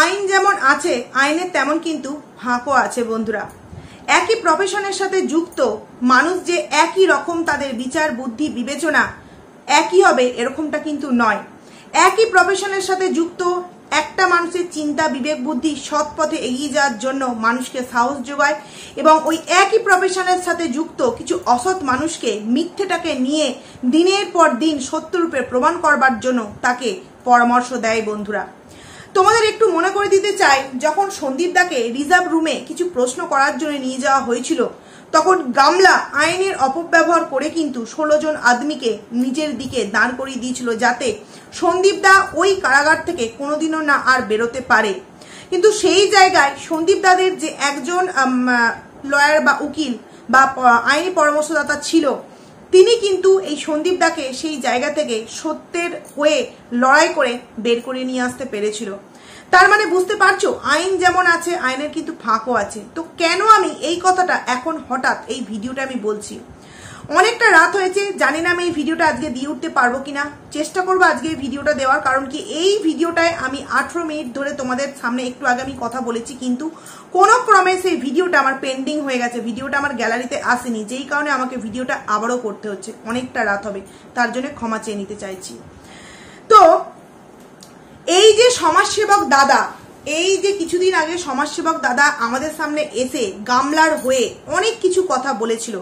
আইন যেমন আছে আইনের তেমন কিন্তু ফাঁকও আছে বন্ধুরা। একই প্রফেশনের সাথে যুক্ত মানুষ যে একই রকম তাদের বিচার বুদ্ধি বিবেচনা একই হবে এরকমটা কিন্তু নয়। একই প্রফেশনের সাথে যুক্ত একটা মানুষের চিন্তা বিবেক বুদ্ধি সৎ পথে এগিয়ে যাওয়ার জন্য মানুষকে সাহস যোগায়, এবং ওই একই প্রফেশনের সাথে যুক্ত কিছু অসৎ মানুষকে মিথ্যেটাকে নিয়ে দিনের পর দিন সত্যরূপে প্রমাণ করবার জন্য তাকে পরামর্শ দেয় বন্ধুরা। তোমাদের একটু মনে করে দিতে চাই, যখন সন্দীপ দাকে রিজার্ভ রুমে কিছু প্রশ্ন করার জন্য নিয়ে যাওয়া হয়েছিল, তখন গামলা আইনের অপব্যবহার করে কিন্তু 16 জন আদমিকে নিজের দিকে দাঁড় করিয়ে দিয়েছিল, যাতে সন্দীপ দা ওই কারাগার থেকে কোনোদিনও না আর বেরোতে পারে। কিন্তু সেই জায়গায় সন্দীপ দাদের যে একজন লয়ার বা উকিল বা আইনি পরামর্শদাতা ছিল, তিনি কিন্তু এই সন্দীপ দাকে সেই জায়গা থেকে সত্যের হয়ে লড়াই করে বের করে নিয়ে আসতে পেরেছিল। তার মানে বুঝতে পারছো, আইন যেমন আছে আইনের কিন্তু ফাঁকও আছে। তো কেন আমি এই কথাটা এখন হঠাৎ এই ভিডিওটা আমি বলছি? অনেকটা রাত হয়েছে, জানি না আমি এই ভিডিওটা আজকে দিয়ে উঠতে পারবো কিনা। চেষ্টা করবো আজকে এই ভিডিওটা দেওয়ার, কারণ কি এই ভিডিওটায় আমি 18 মিনিট ধরে তোমাদের সামনে একটু আগে আমি কথা বলেছি, কিন্তু কোনো ক্রমে সেই ভিডিওটা আমার পেন্ডিং হয়ে গেছে, ভিডিওটা আমার গ্যালারিতে আসেনি, যেই কারণে আমাকে ভিডিওটা আবারও করতে হচ্ছে। অনেকটা রাত হবে, তার জন্য ক্ষমা চেয়ে নিতে চাইছি। তো এই যে সমাজসেবক দাদা, এই যে কিছুদিন আগে সমাজসেবক দাদা আমাদের সামনে এসে গামলার হয়ে অনেক কিছু কথা বলেছিল,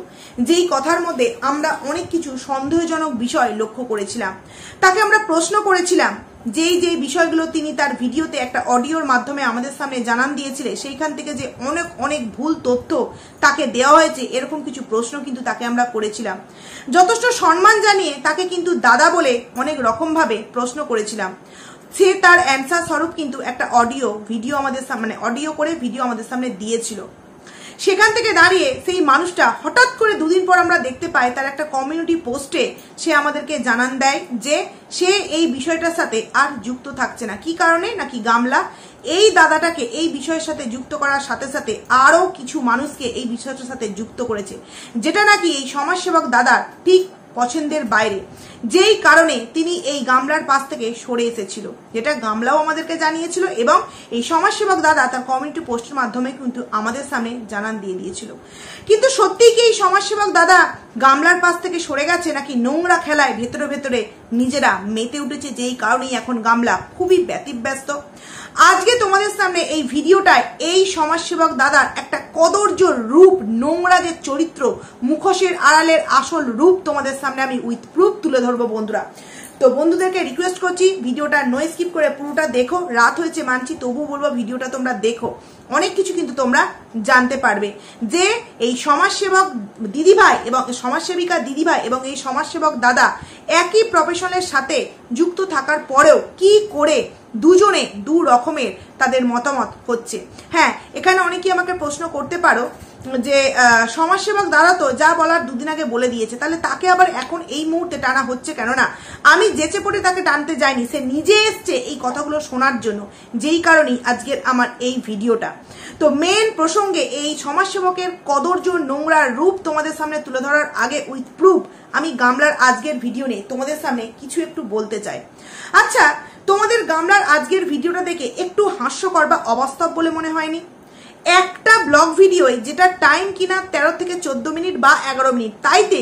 যেই কথার মধ্যে আমরা অনেক কিছু সন্দেহজনক বিষয় লক্ষ্য করেছিলাম। তাকে আমরা প্রশ্ন করেছিলাম যেই যে বিষয়গুলো তিনি তার ভিডিওতে একটা অডিওর মাধ্যমে আমাদের সামনে জানান দিয়েছিলেন, সেইখান থেকে যে অনেক অনেক ভুল তথ্য তাকে দেওয়া হয়েছে, এরকম কিছু প্রশ্ন কিন্তু তাকে আমরা করেছিলাম। যথেষ্ট সম্মান জানিয়ে তাকে কিন্তু দাদা বলে অনেক রকমভাবে প্রশ্ন করেছিলাম। সে তার অ্যান্সার স্বরূপ কিন্তু একটা ভিডিও আমাদের সামনে অডিও করে ভিডিও আমাদের সামনে দিয়েছিল। সেখান থেকে দাঁড়িয়ে সেই মানুষটা হঠাৎ করে দুদিন পর আমরা দেখতে পাই তার একটা কমিউনিটি পোস্টে সে আমাদেরকে জানান দেয় যে সে এই বিষয়টার সাথে আর যুক্ত থাকছে না। কি কারণে? নাকি গামলা এই দাদাটাকে এই বিষয়ের সাথে যুক্ত করার সাথে সাথে আরো কিছু মানুষকে এই বিষয়টার সাথে যুক্ত করেছে, যেটা নাকি এই সমাজসেবক দাদার ঠিক পছন্দের বাইরে, যেই কারণে তিনি এই গামলার পাশ থেকে সরে এসেছিল, যেটা গামলাও আমাদেরকে জানিয়েছিল, এবং এই সমাজসেবক দাদা তার কমিউনিটি পোস্টের মাধ্যমে কিন্তু আমাদের সামনে জানান দিয়ে দিয়েছিল। কিন্তু সত্যিই কি এই সমাজসেবক দাদা গামলার পাশ থেকে সরে গেছে, নাকি নোংরা খেলায় ভেতরে ভেতরে নিজেরা মেতে উঠেছে, যেই কারণেই এখন গামলা খুবই ব্যতিব্যস্ত? আজকে তোমাদের সামনে এই ভিডিওটায় এই সমাজসেবক দাদার একটা কদর্য রূপ, নোংরা যে চরিত্র, মুখোশের আড়ালের আসল রূপ তোমাদের সামনে আমি উইথ প্রুফ তুলে ধরবো বন্ধুরা। তো বন্ধুদেরকে রিকোয়েস্ট করছি ভিডিওটা নো স্কিপ করে পুরোটা দেখো। রাত হয়েছে মানছি, তবুও বলবো ভিডিওটা তোমরা দেখো, অনেক কিছু কিন্তু তোমরা জানতে পারবে যে এই সমাজসেবক দিদিভাই এবং সমাজসেবিকা দিদিভাই এবং এই সমাজসেবক দাদা একই প্রফেশনের সাথে যুক্ত থাকার পরেও কি করে দুজনে দু রকমের তাদের মতামত হচ্ছে। হ্যাঁ, এখানে অনেকেই আমাকে প্রশ্ন করতে পারো যে সমাজসেবক দাদা তো যা বলার দুদিন আগে বলে দিয়েছে, তাহলে তাকে আবার এখন এই মুহূর্তে টানা হচ্ছে কেন? না, আমি যেচে পড়ে তাকে টানতে যাইনি, সে নিজে এসছে এই কথাগুলো শোনার জন্য, যেই কারণেই আজকের আমার এই ভিডিওটা। তো মেন প্রসঙ্গে এই সমাজসেবকের কদর্য নোংরা রূপ তোমাদের সামনে তুলে ধরার আগে উইথ প্রুফ আমি গামলার আজকের ভিডিও নিয়ে তোমাদের সামনে কিছু একটু বলতে চাই। আচ্ছা, তোমাদের গামলার আজকের ভিডিওটা দেখে একটু হাস্যকর বা অবাস্তব বলে মনে হয়নি? একটা ব্লগ ভিডিও যেটা টাইম কিনা 13 থেকে 14 মিনিট বা 11 মিনিট, তাইতে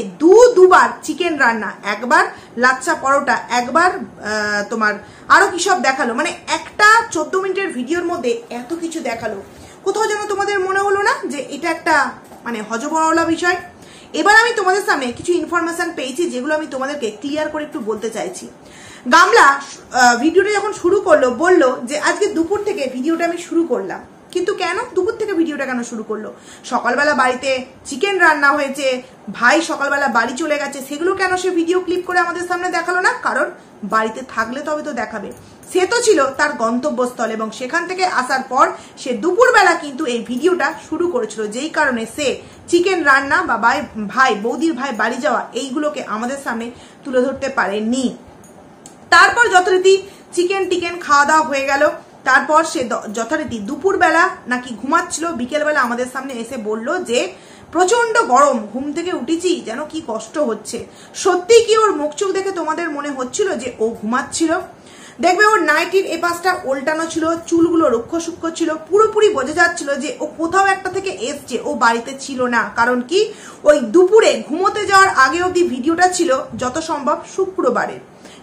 দুবার চিকেন রান্না, একবার লাচ্ছা পরোটা, একবার তোমার আরো কি সব দেখালো, মানে একটা 14 মিনিটের ভিডিওর মধ্যে এত কিছু দেখালো। কোথাও যেন তোমাদের মনে হলো না যে এটা একটা মানে হজবরলা বিষয়? এবার আমি তোমাদের সামনে কিছু ইনফরমেশন পেয়েছি, যেগুলো আমি তোমাদেরকে ক্লিয়ার করে একটু বলতে চাইছি। গামলা ভিডিওটা যখন শুরু করলো, বললো যে আজকে দুপুর থেকে ভিডিওটা আমি শুরু করলাম। কিন্তু কেন দুপুর থেকে ভিডিওটা কেন শুরু করলো? সকালবেলা বাড়িতে চিকেন রান্না হয়েছে, ভাই সকালবেলা বাড়ি চলে গেছে, সেগুলো কেন সে ভিডিও ক্লিপ করে আমাদের সামনে দেখালো না? কারণ বাড়িতে থাকলে তবে তো দেখাবে। সে তো ছিল তার গন্তব্যস্থল, এবং সেখান থেকে আসার পর সে দুপুরবেলা কিন্তু এই ভিডিওটা শুরু করেছিল, যেই কারণে সে চিকেন রান্না বা ভাই বৌদির ভাই বাড়ি যাওয়া এইগুলোকে আমাদের সামনে তুলে ধরতে পারেনি। তারপর যথারীতি চিকেন খাওয়া দাওয়া হয়ে গেল, তারপর সে যথারীতি দুপুরবেলা নাকি ঘুমাচ্ছিল, বিকেলবেলা আমাদের সামনে এসে বলল যে প্রচন্ড গরম, ঘুম থেকে উঠেছি যেন কি কষ্ট হচ্ছে। সত্যি কি ওর মুখ চোখ দেখে তোমাদের মনে হচ্ছিল যে ও ঘুমাচ্ছিল? দেখবে ওর নাইটির এ পাশটা উল্টানো ছিল, চুলগুলো রুক্ষ সূক্ষ্ম ছিল, পুরোপুরি বোঝা যাচ্ছিল যে ও কোথাও একটা থেকে এসছে, ও বাড়িতে ছিল না। কারণ কি, ওই দুপুরে ঘুমোতে যাওয়ার আগে অবধি ভিডিওটা ছিল যত সম্ভব শুক্রবারের।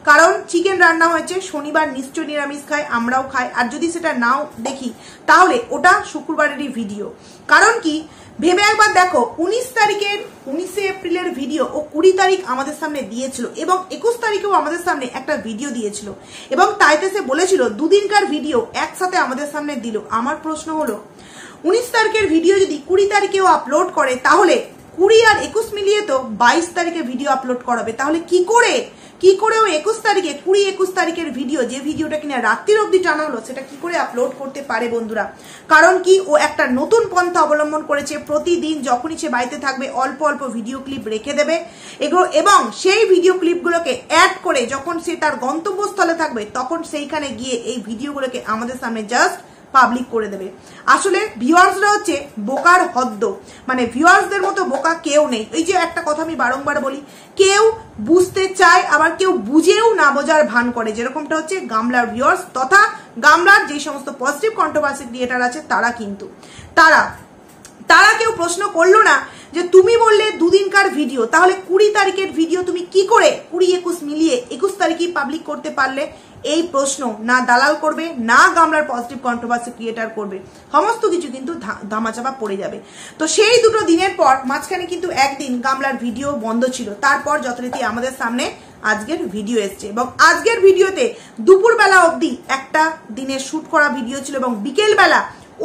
কারণ চিকেন রান্না হয়েছে, শনিবার নিশ্চয় নিরামিষ খাই, আমরাও খাই, আর যদি সেটা নাও দেখি তাহলে ওটা শুক্রবারেরই ভিডিও। কারণ কি, ভেবে একবার দেখো, 19 এপ্রিলের ভিডিও ও 20 তারিখ আমাদের সামনে দিয়েছিল এবং 21 তারিখেও আমাদের সামনে একটা ভিডিও দিয়েছিল এবং তাইতে সে বলেছিল দুদিনকার ভিডিও একসাথে আমাদের সামনে দিল। আমার প্রশ্ন হলো, 19 তারিখের ভিডিও যদি 20 তারিখেও আপলোড করে তাহলে 20 আর 21 মিলিয়ে তো 22 তারিখে ভিডিও আপলোড করাবে। তাহলে কি করে ও 21 তারিখে 20-21 তারিখের ভিডিও, যে ভিডিওটা কিনা রাত্রির অবধি টানা হলো, সেটা কি করে আপলোড করতে পারে বন্ধুরা? কারণ কি, ও একটা নতুন পন্থা অবলম্বন করেছে। প্রতিদিন যখনই সে বাড়িতে থাকবে অল্প অল্প ভিডিও ক্লিপ রেখে দেবে এগুলো, এবং সেই ভিডিও ক্লিপগুলোকে অ্যাড করে যখন সে তার গন্তব্যস্থলে থাকবে তখন সেইখানে গিয়ে এই ভিডিওগুলোকে আমাদের সামনে জাস্ট পাবলিক করে দেবে। আসলে ভিউয়ার্সরা হচ্ছে বোকার হদ্দ, মানে ভিউয়ার্সদের মতো বোকা কেউ নেই। এই যে একটা কথা আমি বারংবার বলি, কেউ বুঝতে চায় আবার কেউ বুঝেও না বোঝার ভান করে, যেরকমটা হচ্ছে গামলার ভিউয়ার্স তথা গামলার যে সমস্ত পজিটিভ কন্ট্রোভার্সি ক্রিয়েটার আছে তারা। কিন্তু তারা কেউ প্রশ্ন করলো না যে তুমি বললে দুদিনকার ভিডিও, তাহলে 20 তারিখের ভিডিও তুমি কি করে 20-21 মিলিয়ে 21 তারিখেই পাবলিক করতে পারলে? এই প্রশ্ন না দালাল করবে, না গামলার পজিটিভ কন্ট্রোভার্সি ক্রিয়েটার করবে, সমস্ত কিছু কিন্তু ধামাচাপা পড়ে যাবে। তো সেই দুটো দিনের পর মাঝখানে কিন্তু একদিন গামলার ভিডিও বন্ধ ছিল, তারপর যথারীতি আমাদের সামনে আজকের ভিডিও এসছে এবং আজকের ভিডিওতে দুপুরবেলা অবধি একটা দিনের শুট করা ভিডিও ছিল এবং বিকেলবেলা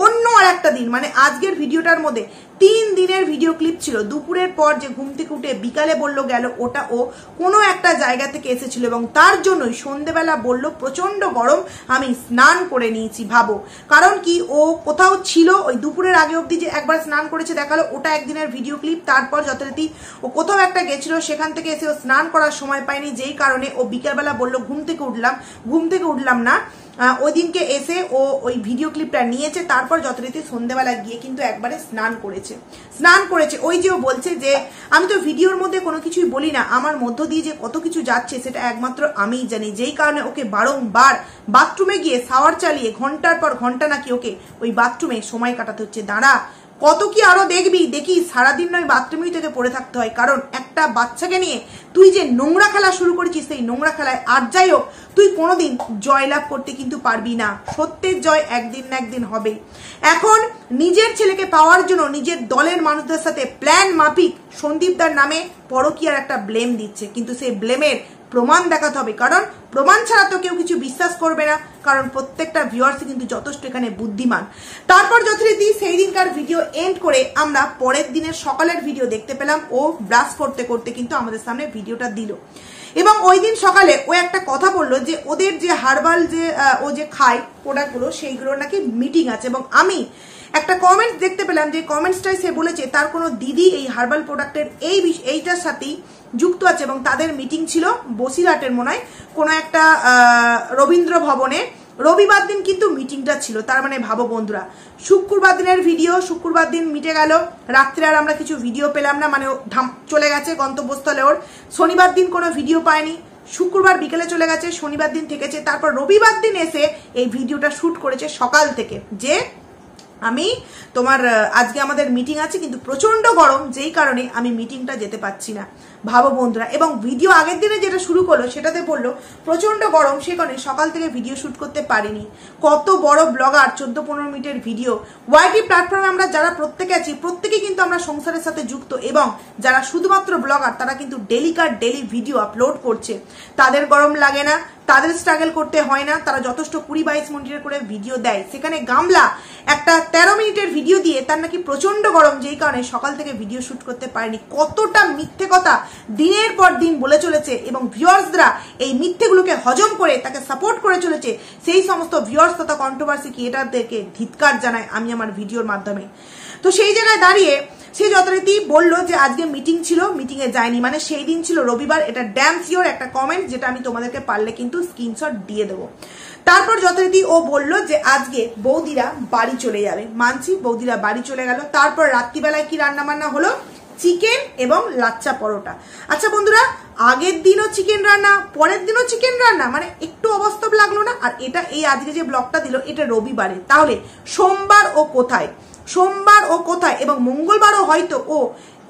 অন্য আর একটা দিন, মানে আজকের ভিডিওটার মধ্যে 3 দিনের ভিডিও ক্লিপ ছিল। দুপুরের পর যে ঘুম থেকে উঠে বিকালে বলল গেল, ওটা ও কোনো একটা জায়গা থেকে এসেছিল এবং তার জন্যই সন্ধেবেলা বলল প্রচন্ড গরম, আমি স্নান করে নিয়েছি। ভাবো, কারণ কি, ও কোথাও ছিল, ওই দুপুরের আগে অবধি যে একবার স্নান করেছে দেখালো, ওটা একদিনের ভিডিও ক্লিপ। তারপর যথারীতি ও কোথাও একটা গেছিল, সেখান থেকে এসে ও স্নান করার সময় পায়নি, যেই কারণে ও বিকালবেলা বলল ঘুম থেকে উঠলাম না। ওই দিনকে এসে ও ওই ভিডিও ক্লিপটা নিয়েছে, তারপর যথারীতি সন্ধ্যেবেলা গিয়ে কিন্তু একবারে স্নান করেছে। ওই যে ও বলছে যে আমি তো ভিডিওর মধ্যে কোনো কিছুই বলি না, আমার মধ্য দিয়ে যে কত কিছু যাচ্ছে সেটা একমাত্র আমিই জানি, যেই কারণে ওকে বারংবার বাথরুমে গিয়ে শাওয়ার চালিয়ে ঘন্টার পর ঘন্টা নাকি ওকে ওই বাথরুমে সময় কাটাতে হচ্ছে। দাঁড়া, কত কি আরো দেখি সারাদিন নয় বাথরুমেই থেকে পড়ে থাকতে হয়। কারণ একটা বাচ্চাকে নিয়ে তুই যে নোংরা খেলা শুরু করেছিস, সেই নোংরা খেলায় আর যাই হোক তুই কোনোদিন জয়লাভ করতে কিন্তু পারবি না। সত্যের জয় একদিন না একদিন হবে। এখন নিজের ছেলেকে পাওয়ার জন্য নিজের দলের মানুষদের সাথে প্ল্যান মাফিক সন্দীপদার নামে পরকীয়ার একটা ব্লেম দিচ্ছে, কিন্তু সেই ব্লেমের প্রমাণ দেখাতে হবে, কারণ প্রমাণ ছাড়া তো কেউ কিছু বিশ্বাস করবে না, কারণ প্রত্যেকটা ভিউয়ার্সই কিন্তু যথেষ্ট এখানে বুদ্ধিমান। তারপর যথারীতি সেই দিনকার ভিডিও এন্ড করে আমরা পরের দিনের সকালের ভিডিও দেখতে পেলাম। ও ব্রাশ করতে করতে কিন্তু আমাদের সামনে ভিডিওটা দিল এবং ওই দিন সকালে ও একটা কথা বললো যে ওদের যে হার্বাল যে ও যে খায় প্রোডাক্টগুলো, সেইগুলোর নাকি মিটিং আছে। এবং আমি একটা কমেন্ট দেখতে পেলাম, যে কমেন্টসটাই সে বলেছে তার কোনো দিদি এই হার্বাল প্রোডাক্টের এইটার সাথেই যুক্ত আছে এবং তাদের মিটিং ছিল বসিরহাটের মনে হয় কোনো একটা রবীন্দ্র ভবনে। রবিবার দিন কিন্তু মিটিংটা ছিল। তার মানে ভাবো বন্ধুরা, শুক্রবার দিনের ভিডিও শুক্রবার দিন মিটে গেল, রাত্রে আর আমরা কিছু ভিডিও পেলাম না, মানে চলে গেছে গন্তব্যস্থলে ওর। শনিবার দিন কোনো ভিডিও পায়নি, শুক্রবার বিকেলে চলে গেছে, শনিবার দিন থেকেছে, তারপর রবিবার দিন এসে এই ভিডিওটা শুট করেছে সকাল থেকে, যে আমি তোমার আজকে আমাদের মিটিং আছে কিন্তু প্রচন্ড গরম, যেই কারণে আমি মিটিংটা যেতে পারছি না। ভাবো বন্ধুরা, এবং ভিডিও আগের দিনে যেটা শুরু করলো সেটাতে বললো প্রচন্ড গরম, সে কারণে সকাল থেকে ভিডিও শুট করতে পারিনি। কত বড় ব্লগার, 14-15 মিনিটের ভিডিও। ওয়াইটি প্ল্যাটফর্মে আমরা যারা প্রত্যেকে আছি, প্রত্যেকে কিন্তু আমরা সংসারের সাথে যুক্ত, এবং যারা শুধুমাত্র ব্লগার তারা কিন্তু ডেলি ভিডিও আপলোড করছে। তাদের গরম লাগে না, তাদের স্ট্রাগল করতে হয় না, তারা যথেষ্ট 20-22 মিনিটের করে ভিডিও দেয়। সেখানে গামলা একটা 13 মিনিটের ভিডিও দিয়ে তার নাকি প্রচন্ড গরম, যেই কারণে সকাল থেকে ভিডিও শুট করতে পারেনি। কতটা মিথ্যে কথা দিনের পর দিন বলে চলেছে এবং ভিউয়ার্সরা এই মিথ্যেগুলোকে হজম করে তাকে সাপোর্ট করে চলেছে। সেই সমস্ত ভিউয়ার্স তথা কন্ট্রোভার্সি ক্রিয়েটারদেরকে ধিক্কার জানায় আমি আমার ভিডিওর মাধ্যমে। তো সেই জায়গায় দাঁড়িয়ে সে যথারীতি বললো যে আজকে মিটিং ছিল, মিটিংয়ে যায়নি, মানে সেই দিন ছিল রবিবার। এটা ড্যাম শিওর একটা কমেন্ট, যেটা আমি তোমাদেরকে পারলে কিন্তু স্ক্রিনশট দিয়ে দেবো। তারপর যথারীতি ও বললো যে আজকে বৌদিরা বাড়ি চলে যাবে। মানছি, বৌদিরা বাড়ি চলে গেল। তারপর রাত্রিবেলায় কি রান্না বান্না হলো? চিকেন এবং লাচ্চা পরোটা। আচ্ছা বন্ধুরা, আগের দিনও চিকেন রান্না, পরের দিনও চিকেন রান্না, মানে একটু অবাস্তব লাগলো না? আর এটা এই আজকে যে ব্লগটা দিল এটা রবিবারে, তাহলে সোমবার ও কোথায়, সোমবার ও কোথায়? এবং মঙ্গলবারও হয়তো ও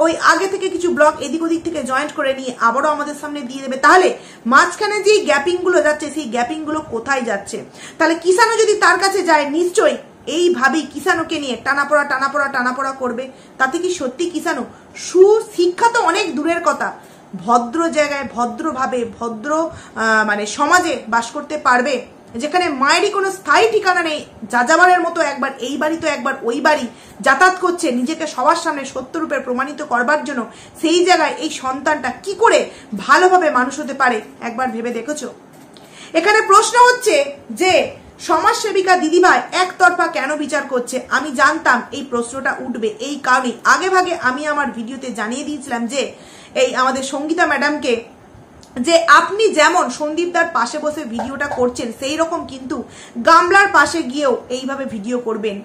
ওই আগে থেকে কিছু ব্লগ এদিক ওদিক থেকে জয়েন্ট করে নিয়ে আবারও আমাদের সামনে দিয়ে দেবে। তাহলে মাঝখানে যে গ্যাপিং গুলো যাচ্ছে সেই গ্যাপিং গুলো কোথায় যাচ্ছে? তাহলে কিষানও যদি তার কাছে যায় নিশ্চয়ই এইভাবেই কিষানকে নিয়ে টানাপড়া করবে। তাতে কি সত্যি কিষানও সুশিক্ষা তো অনেক দূরের কথা, ভদ্র জায়গায় ভদ্রভাবে ভদ্র মানে সমাজে বাস করতে পারবে, যেখানে মায়েরই কোনো স্থায়ী ঠিকানা নেই, যাযাবারের মতো একবার এই বাড়ি তো একবার ওই বাড়ি যাতায়াত করছে নিজেকে সবার সামনে সত্যরূপে প্রমাণিত করবার জন্য? সেই জায়গায় এই সন্তানটা কি করে ভালোভাবে মানুষ হতে পারে একবার ভেবে দেখেছো? এখানে প্রশ্ন হচ্ছে যে সমাজসেবিকা দিদিভাই একতরফা কেন বিচার করছে? আমি জানতাম এই প্রশ্নটা উঠবে, এই কারণে আগে ভাগে আমি আমার ভিডিওতে জানিয়ে দিয়েছিলাম যে এই আমাদের সঙ্গীতা ম্যাডামকে যে আপনি যেমন সন্দীপদার পাশে বসে ভিডিওটা করছেন সেই রকম কিন্তু গামলার পাশে গিয়েও এইভাবে ভিডিও করবেন।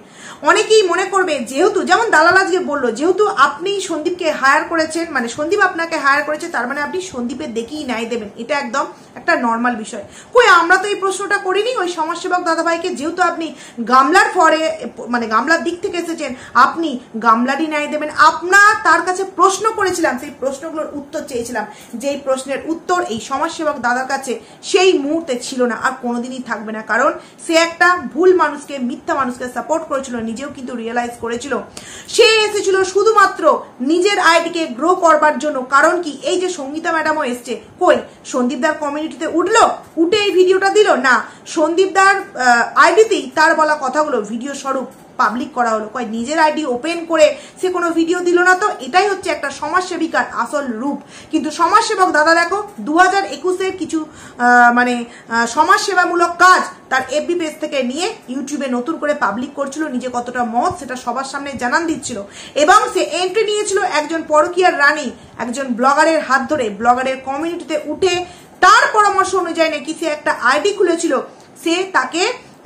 অনেকেই মনে করবে যেহেতু, যেমন দালাল আজকে বললো, যেহেতু আপনি সন্দীপকে হায়ার করেছেন, মানে সন্দীপ আপনাকে হায়ার করেছে, তার মানে আপনি সন্দীপের দেখেই ন্যায় দেবেন। এটা একদম একটা নর্মাল বিষয়। কই আমরা তো এই প্রশ্নটা করিনি ওই সমাজসেবক দাদাভাইকে, যেহেতু আপনি গামলার ফরে মানে গামলার দিক থেকে এসেছেন আপনি গামলারই ন্যায় দেবেন। আপনার তার কাছে প্রশ্ন করেছিলাম, সেই প্রশ্নগুলোর উত্তর চেয়েছিলাম, যেই প্রশ্নের উত্তর এই সমাজসেবক দাদার কাছে সেই মুহূর্তে ছিল না, আর কোনোদিনই থাকবে না। কারণ সে একটা ভুল মানুষকে, মিথ্যা মানুষকে সাপোর্ট করেছিল, নিজেও কিন্তু রিয়েলাইজ করেছিল। সে এসেছিল শুধুমাত্র নিজের আইডিকে গ্রো করবার জন্য। কারণ কি, এই যে সঙ্গীতা ম্যাডামও এসছে, কই সন্দীপদার কমিউনিটিতে উঠলো, উঠে এই ভিডিওটা দিল না, সন্দীপদার আইডিতেই তার বলা কথাগুলো ভিডিও স্বরূপ পাবলিক করা হলো। কয় নিজের আইডি ওপেন করে সে কোনো ভিডিও দিল না। তো এটাই হচ্ছে একটা সমাজসেবিকার আসল রূপ। কিন্তু সমাজসেবক দাদা দেখো 2021-এর কিছু মানে সমাজসেবামূলক কাজ তার এফবি পেজ থেকে নিয়ে ইউটিউবে নতুন করে পাবলিক করছিল, নিজে কতটা মত সেটা সবার সামনে জানান দিচ্ছিল। এবং সে এন্ট্রি নিয়েছিল একজন পরকীয়ার রানী, একজন ব্লগারের হাত ধরে ব্লগারের কমিউনিটিতে উঠে তার পরামর্শ অনুযায়ী নাকি সে একটা আইডি খুলেছিল। সে তাকে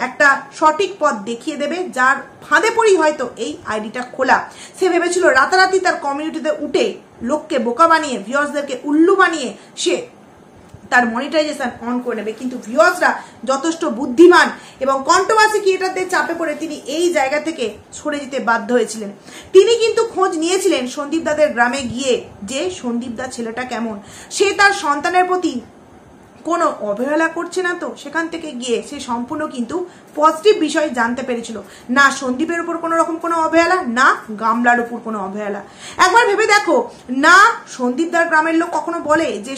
একটা সঠিক পথ দেখিয়ে দেবে, যার ফাঁদে পড়ি হয়তো এই আইডিটা খোলা। সে ভেবেছিল রাতারাতি তার কমিউনিটিতে উঠে লোককে বোকা বানিয়ে, ভিউয়ার্সদেরকে উল্লু বানিয়ে সে তার মনিটাইজেশন অন করে নেবে। কিন্তু ভিউয়ার্সরা যথেষ্ট বুদ্ধিমান এবং কন্ট্রোভার্সি ক্রিয়েটারতে চাপে পড়ে তিনি এই জায়গা থেকে সরে যেতে বাধ্য হয়েছিলেন। তিনি কিন্তু খোঁজ নিয়েছিলেন সন্দীপ দাদের গ্রামে গিয়ে যে সন্দীপ দা ছেলেটা কেমন, সে তার সন্তানের প্রতি কোনো অবহেলা করছে না তো। সেখান থেকে গিয়ে সে সম্পূর্ণ কিন্তু পজিটিভ বিষয় জানতে পেরেছিল, না সন্দীপের উপর কোনো রকম কোনো অবহেলা, না গামলার উপর কোনো অবহেলা। একবার ভেবে দেখো না, সন্দীপদার গ্রামের লোক কখনো বলে যে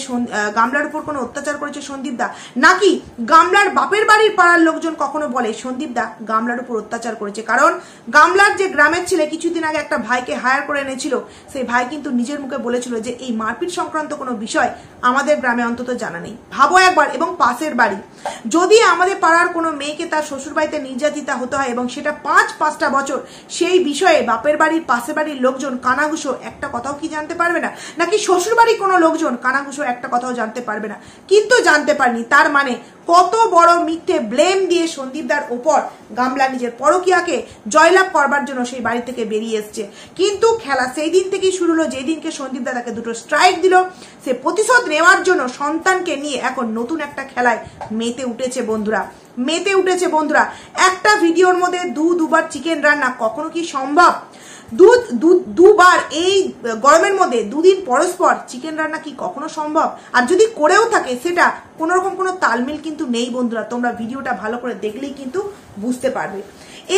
গামলার উপর কোনো অত্যাচার করেছে সন্দীপদা, নাকি গামলার বাপের বাড়ির পাড়ার লোকজন কখনো বলে সন্দীপদা গামলার উপর অত্যাচার করেছে? কারণ গামলার যে গ্রামের ছেলে কিছুদিন আগে একটা ভাইকে হায়ার করে এনেছিল, সেই ভাই কিন্তু নিজের মুখে বলেছিল যে এই মারপিট সংক্রান্ত কোনো বিষয় আমাদের গ্রামে অন্তত জানা নেই। ভাবো একবার। এবং পাশের বাড়ি, যদি আমাদের পাড়ার কোনো মেয়েকে তার শ্বশুর বাড়িতে নির্যাতিতা হতে হয় এবং সেটা 5-5টা বছর, সেই বিষয়ে বাপের বাড়ির পাশের বাড়ির লোকজন কানাঘুষো একটা কথাও কি জানতে পারবে না? নাকি শ্বশুর বাড়ির কোনো লোকজন কানাঘুষো একটা কথাও জানতে পারবে না? কিন্তু জানতে পারেনি। তার মানে কত বড় মিথ্যে ব্লেম দিয়ে সন্দীপদার ওপর গামলা নিজের পরকীয়াকে জয়লাভ করবার জন্য সেই বাড়ি থেকে বেরিয়ে এসছে। কিন্তু খেলা সেই দিন থেকেই শুরু হলো, যেই দিনকে সন্দীপদা তাকে 2টো স্ট্রাইক দিল। সে প্রতিশোধ নেওয়ার জন্য সন্তানকে নিয়ে এখন নতুন একটা খেলায় মেতে উঠেছে বন্ধুরা, মেতে উঠেছে বন্ধুরা। একটা ভিডিওর মধ্যে দুবার চিকেন রান্না কখনো কি সম্ভব? দুবার এই গরমের মধ্যে 2 দিন পরস্পর চিকেন রান্না কি কখনো সম্ভব? আর যদি করেও থাকে সেটা কোনো রকম কোনো তালমিল কিন্তু নেই বন্ধুরা। তোমরা ভিডিওটা ভালো করে দেখলেই কিন্তু বুঝতে পারবে।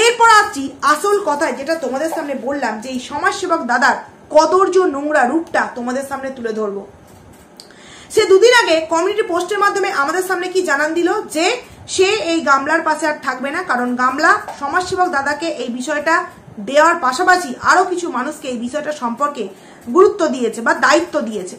এরপর আসছি আসল কথায়, যেটা তোমাদের সামনে বললাম যে এই সমাজসেবক দাদার কদর্য নোংরা রূপটা তোমাদের সামনে তুলে ধরবো। সে 2 দিন আগে কমিউনিটি পোস্টের মাধ্যমে আমাদের সামনে কি জানান দিল যে সে এই গামলার পাশে আর থাকবে না। কারণ গামলা সমাজসেবক দাদাকে এই বিষয়টা দেওয়ার পাশাপাশি আরো কিছু মানুষকে এই বিষয়টা সম্পর্কে গুরুত্ব দিয়েছে বা দায়িত্ব দিয়েছে।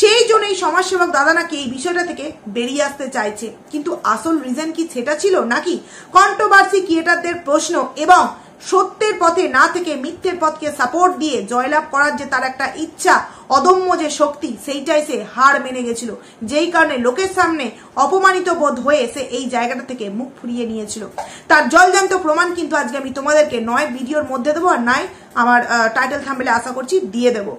সেই জন্য এই সমাজসেবক দাদা নাকি এই বিষয়টা থেকে বেরিয়ে আসতে চাইছে। কিন্তু আসল রিজন কি সেটা ছিল, নাকি কন্ট্রোভার্সি ক্রিয়েটারদের প্রশ্ন এবং সত্যের পথে না থেকে মিথ্যের পথকে সাপোর্ট দিয়ে জয়লাভ করার যে তার একটা ইচ্ছা, অদম্য যে শক্তি, সেইটাই সে হার মেনে গেছিল, যেই কারণে লোকের সামনে অপমানিত বোধ হয়ে সে এই জায়গাটা থেকে মুখ ফুরিয়ে নিয়েছিল। তার জলজান্ত প্রমাণ কিন্তু আজকে আমি তোমাদেরকে নয় ভিডিওর মধ্যে দেবো, আর নয় আমার টাইটেল থাম্বনেলে আশা করছি দিয়ে দেবো।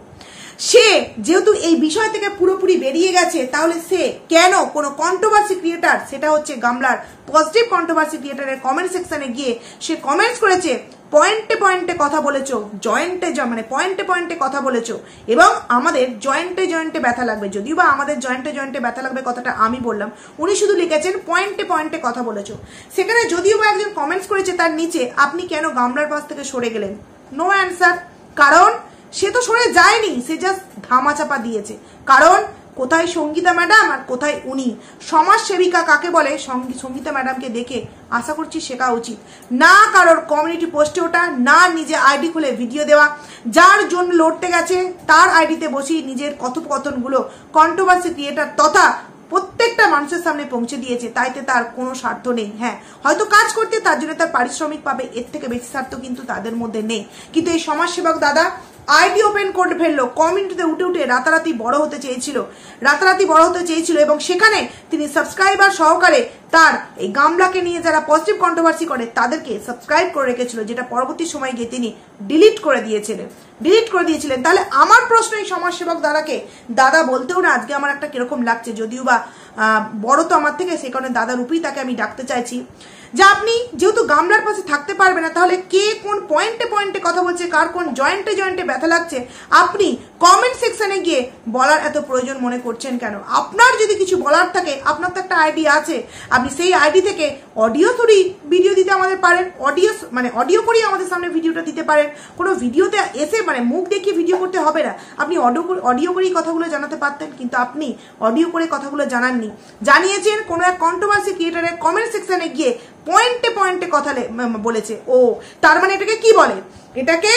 সে যেহেতু এই বিষয় থেকে পুরোপুরি বেরিয়ে গেছে, তাহলে সে কেন কোনো কন্ট্রোভার্সি ক্রিয়েটার, সেটা হচ্ছে গামলার পজিটিভ কন্ট্রোভার্সি ক্রিয়েটারের কমেন্ট সেকশনে গিয়ে সে কমেন্টস করেছে, পয়েন্টে পয়েন্টে কথা বলেছো, মানে পয়েন্টে কথা বলেছো এবং আমাদের জয়েন্টে ব্যথা লাগবে। যদিও বা আমাদের জয়েন্টে ব্যথা লাগবে কথাটা আমি বললাম, উনি শুধু লিখেছেন পয়েন্টে কথা বলেছো। সেখানে যদিও বা একজন কমেন্টস করেছে তার নিচে, আপনি কেন গামলার পাশ থেকে সরে গেলেন? No answer. কারণ সে তো সরে যায়নি, সে জাস্ট ধামাচাপা দিয়েছে। কারণ কোথায় সঙ্গীতা ম্যাডাম আর কোথায় উনি? সমাজ সেবিকা কাকে বলে সঙ্গীতা ম্যাডামকে দেখে আশা করছি শেখা উচিত। না কারোর কমিউনিটি পোস্টে ওঠা, না নিজে আইডি খুলে ভিডিও দেওয়া, যার জন্য লড়তে গেছে তার আইডিতে বসিয়ে নিজের কথোপকথনগুলো কন্ট্রোভার্সি ক্রিয়েটার তথা প্রত্যেকটা মানুষের সামনে পৌঁছে দিয়েছে। তাইতে তার কোনো স্বার্থ নেই। হ্যাঁ, হয়তো কাজ করতে তার জন্য তার পারিশ্রমিক পাবে, এর থেকে বেশি স্বার্থ কিন্তু তাদের মধ্যে নেই। কিন্তু এই সমাজসেবক দাদা আইডি ওপেন করে ফেললো, কমিউনিটিতে উঠে রাতারাতি বড় হতে চেয়েছিল এবং সেখানে তিনি সাবস্ক্রাইবার সহকারে তার এই গামলাকে নিয়ে যারা পজিটিভ কন্ট্রোভার্সি করে তাদেরকে সাবস্ক্রাইব করে রেখেছিল, যেটা পরবর্তী সময় গিয়ে তিনি ডিলিট করে দিয়েছিলেন। তাহলে আমার প্রশ্ন এই সমাজসেবক দাদাকে, দাদা বলতেও না আজকে আমার একটা কিরকম লাগছে, যদিও বা বড় তো আমার থেকে, সে কারণে দাদা রূপেই তাকে আমি ডাকতে চাইছি, যে আপনি যেহেতু গামলার পাশে থাকতে পারবে না, তাহলে কে কোন পয়েন্টে কথা বলছে, কার কোন জয়েন্টে ব্যথা লাগছে, আপনি কমেন্ট সেকশনে গিয়ে বলার এত প্রয়োজন মনে করছেন কেন? আপনার যদি কিছু বলার থাকে, আপনার তো একটা আইডি আছে, আপনি সেই আইডি থেকে অডিও থ্রুই ভিডিও দিতে আমাদের পারেন, অডিও করেই আমাদের সামনে ভিডিওটা দিতে পারেন। কোনো ভিডিওতে এসে মুখ দেখিয়ে ভিডিও করতে হবে না, আপনি অডিও করেই কথাগুলো জানাতে পারতেন, কিন্তু আপনি অডিও করে কথাগুলো জানাননি। জানিয়েছেন কোনো এক কন্ট্রোভার্সি ক্রিয়েটারের কমেন্ট সেকশনে গিয়ে পয়েন্টে কথা বলেছে। ও তার মানে এটাকে কি বলে? এটাকে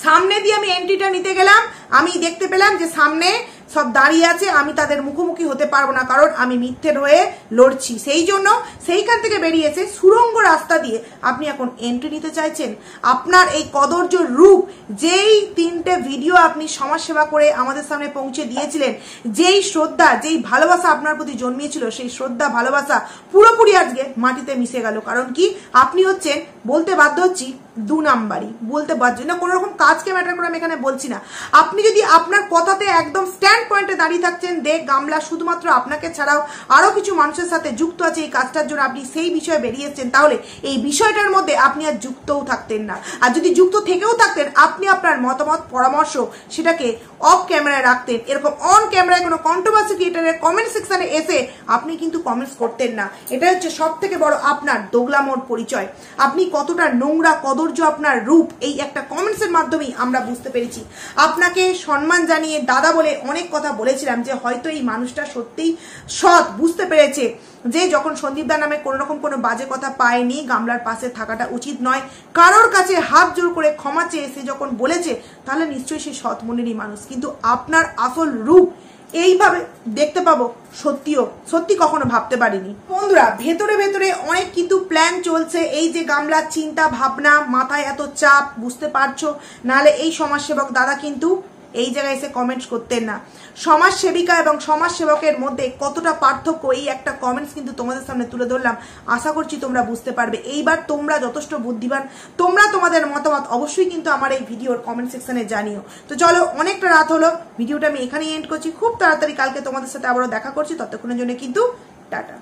সামনে দিয়ে আমি এন্ট্রিটা নিতে গেলাম, আমি দেখতে পেলাম যে সামনে সব দাঁড়িয়ে আছে, আমি তাদের মুখোমুখি হতে পারবো না, কারণ আমি মিথ্যের হয়ে লড়ছি। সেই জন্য সেইখান থেকে বেরিয়েছে সুরঙ্গ রাস্তা দিয়ে আপনি এখন এন্ট্রি নিতে চাইছেন। আপনার এই কদর্য রূপ, যেই 3টে ভিডিও আপনি সমাজসেবা করে আমাদের সামনে পৌঁছে দিয়েছিলেন, যেই শ্রদ্ধা, যেই ভালোবাসা আপনার প্রতি জন্মিয়েছিল, সেই শ্রদ্ধা ভালোবাসা পুরোপুরি আজকে মাটিতে মিশে গেল। কারণ কি? আপনি হচ্ছেন, বলতে বাধ্য হচ্ছি, 2 নাম্বারই। বলতে বাধ্য না, কোনো রকম কাজকে ম্যাটার করে আমি এখানে বলছি না। আপনি যদি আপনার কথাতে একদম স্ট্যান্ড পয়েন্টে দাঁড়িয়ে থাকছেন, গামলা শুধুমাত্র আপনাকে ছাড়াও আরো কিছু মানুষের সাথে যুক্ত আছে এই কাজটার জন্য, আপনি সেই বিষয়ে বেরিয়েছেন, তাহলে এই বিষয়টার মধ্যে আপনি আর যুক্তও থাকতেন না। আর যদি যুক্ত থেকেও থাকতেন, আপনি আপনার মতামত পরামর্শ সেটাকে অফ ক্যামেরায় রাখতেন। এরকম অন ক্যামেরায় কোনো কন্ট্রোভার্সি ক্রিয়েটারের কমেন্ট সেকশনে এসে আপনি কিন্তু কমেন্টস করতেন না। এটা হচ্ছে সব থেকে বড় আপনার দোগলামোর পরিচয়। আপনি কতটা নোংরা, কদর্য আপনার রূপ এই একটা কমেন্টসের মাধ্যমেই আমরা বুঝতে পেরেছি। আপনাকে সম্মান জানিয়ে দাদা বলে অনেক কথা বলেছিলাম, যে হয়তো এই মানুষটা সত্যিই সৎ, বুঝতে পেরেছে যে যখন সন্দীপদা নামে কোনো বাজে কথা পায়নি, গামলার পাশে থাকাটা উচিত নয়, কারোর কাছে হাত জোর করে ক্ষমা চেয়ে সে যখন বলেছে, তাহলে নিশ্চয়ই সে সৎ মনেরই মানুষ। কিন্তু আপনার আসল রূপ এইভাবে দেখতে পাবো সত্যি কখনো ভাবতে পারিনি। বন্ধুরা, ভেতরে অনেক কিন্তু প্ল্যান চলছে। এই যে গামলার চিন্তা ভাবনা, মাথায় এত চাপ, বুঝতে পারছো? নাহলে এই সমাজসেবক দাদা কিন্তু এই জায়গায় এসে কমেন্টস করতেন না। সমাজ সেবিকা এবং সমাজ সেবকের মধ্যে কতটা পার্থক্য, এই একটা কমেন্টস কিন্তু তোমাদের সামনে তুলে ধরলাম। আশা করছি তোমরা বুঝতে পারবে। এইবার তোমরা যথেষ্ট বুদ্ধিমান, তোমরা তোমাদের মতামত অবশ্যই কিন্তু আমার এই ভিডিওর কমেন্ট সেকশনে জানিও। তো চলো, অনেকটা রাত হলো, ভিডিওটা আমি এখানেই এন্ড করছি। খুব তাড়াতাড়ি কালকে তোমাদের সাথে আবারও দেখা করছি। ততক্ষণের জন্য কিন্তু টাটা।